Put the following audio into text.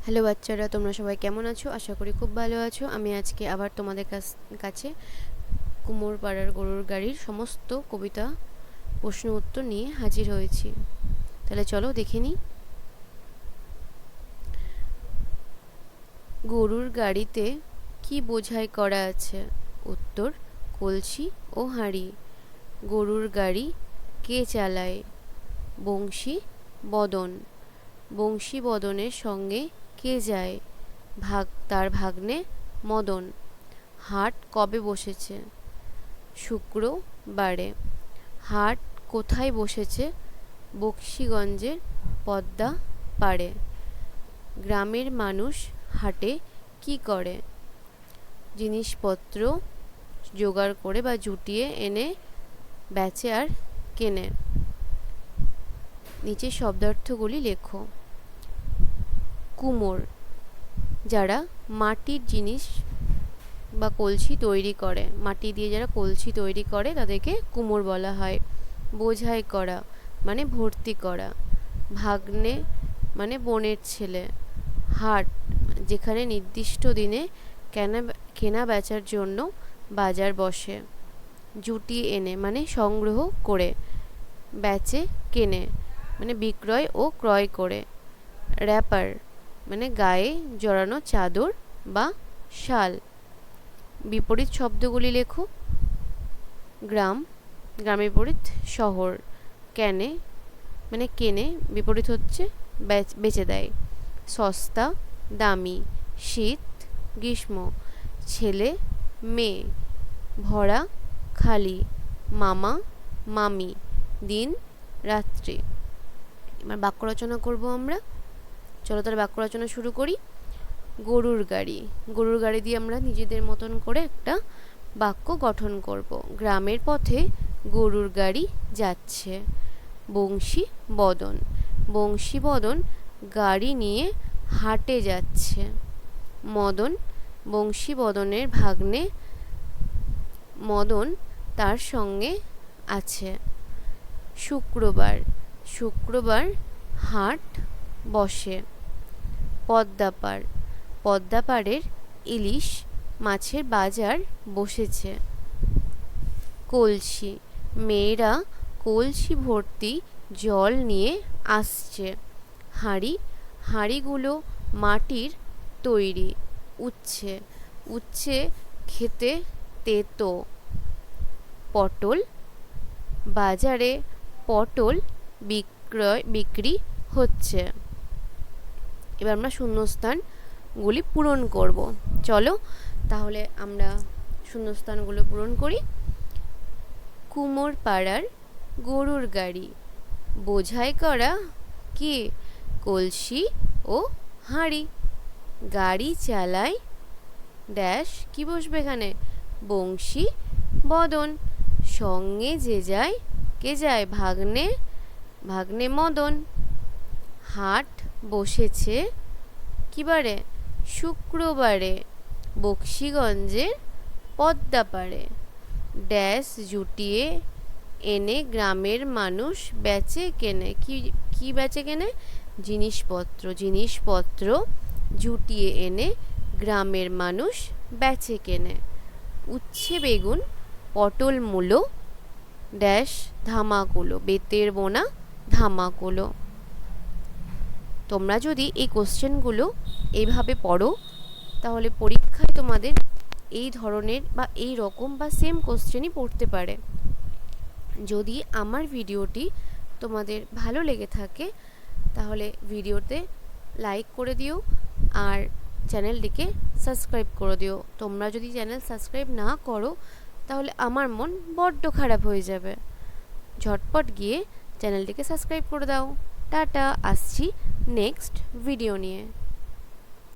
Hello বাচ্চারা, তোমরা সবাই কেমন আছো? আশা করি খুব ভালো আছো। আমি আজকে আবার তোমাদের কাছে কুমোর পাড়ার গরুর গাড়ির সমস্ত কবিতা প্রশ্ন উত্তর নিয়ে হাজির হয়েছি। তাহলে চলো দেখে নিই। গরুর গাড়িতে কি বোঝাই করা আছে? উত্তর, কলসি ও হাঁড়ি। গরুর গাড়ি কে চালায়? বংশী বদন। বংশী বদনের সঙ্গে কে যায়? তার ভাগ্নে মদন। হাট কবে বসেছে? শুক্রবারে। হাট কোথায় বসেছে? বক্সিগঞ্জের পদ্মা পাড়ে। গ্রামের মানুষ হাটে কি করে? জিনিসপত্র জোগাড় করে বা জুটিয়ে এনে বেচে আর কেনে। নিচে শব্দার্থগুলি লেখো। কুমোর, যারা মাটির জিনিস বা কলসি তৈরি করে, মাটি দিয়ে যারা কলসি তৈরি করে তাদেরকে কুমোর বলা হয়। বোঝাই করা মানে ভর্তি করা। ভাগ্নে মানে বোনের ছেলে। হাট যেখানে নির্দিষ্ট দিনে কেনা বেচার জন্য বাজার বসে। জুটিয়ে এনে মানে সংগ্রহ করে। বেচে কেনে মানে বিক্রয় ও ক্রয় করে। র্যাপার মানে গায়ে জড়ানো চাদর বা শাল। বিপরীত শব্দগুলি লেখো। গ্রাম, গ্রামের বিপরীত শহর। কেনে মানে কেনে, বিপরীত হচ্ছে বেচে দেয়। সস্তা, দামি। শীত, গ্রীষ্ম। ছেলে, মেয়ে। ভরা, খালি। মামা, মামি। দিন, রাত্রি। এবার বাক্য রচনা করব আমরা। চলো তাহলে বাক্য রচনা শুরু করি। গরুর গাড়ি। গরুর গাড়ি দিয়ে আমরা নিজেদের মতন করে একটা বাক্য গঠন করব। গ্রামের পথে গরুর গাড়ি যাচ্ছে। বংশী বদন। বংশী বদন গাড়ি নিয়ে হাটে যাচ্ছে। মদন, বংশী বদনের ভাগ্নে মদন তার সঙ্গে আছে। শুক্রবার, শুক্রবার হাট বসে। পদ্মাপাড়, পদ্মাপাড়ের ইলিশ মাছের বাজার বসেছে। কলসি, মেয়েরা কলসি ভর্তি জল নিয়ে আসছে। হাঁড়ি, হাঁড়িগুলো মাটির তৈরি। উচ্ছে, উচ্ছে খেতে তেতো। পটল, বাজারে পটল বিক্রি হচ্ছে। এবার আমরা শূন্যস্থানগুলি পূরণ করব। চলো তাহলে আমরা শূন্যস্থানগুলো পূরণ করি। কুমোর পাড়ার গরুর গাড়ি বোঝাই করা কে? কলসি ও হাঁড়ি। গাড়ি চালায় ড্যাশ, কি বসবে এখানে? বংশী বদন। সঙ্গে যে যায়, কে যায়? ভাগ্নে, ভাগ্নে মদন। হাট বসেছে কি বারে? শুক্রবারে। বক্সিগঞ্জের পদ্মাপাড়ে। ড্যাশ জুটিয়ে এনে গ্রামের মানুষ বেচে কেনে। কি বেচে কেনে? জিনিসপত্র। জিনিসপত্র জুটিয়ে এনে গ্রামের মানুষ বেচে কেনে। উচ্ছে বেগুন পটল মূলো ড্যাশ ধামাকুলো। বেতের বোনা ধামাকুলো। তোমরা যদি এই কোশ্চেনগুলো এইভাবে পড়ো তাহলে পরীক্ষায় তোমাদের এই ধরনের বা এই রকম বা সেম কোশ্চেনই পড়তে পারে। যদি আমার ভিডিওটি তোমাদের ভালো লেগে থাকে তাহলে ভিডিওতে লাইক করে দিও আর চ্যানেলটিকে সাবস্ক্রাইব করে দিও। তোমরা যদি চ্যানেল সাবস্ক্রাইব না করো তাহলে আমার মন বড্ড খারাপ হয়ে যাবে। ঝটপট গিয়ে চ্যানেলটিকে সাবস্ক্রাইব করে দাও। টাটা, আসছি নেক্সট ভিডিও নিয়ে।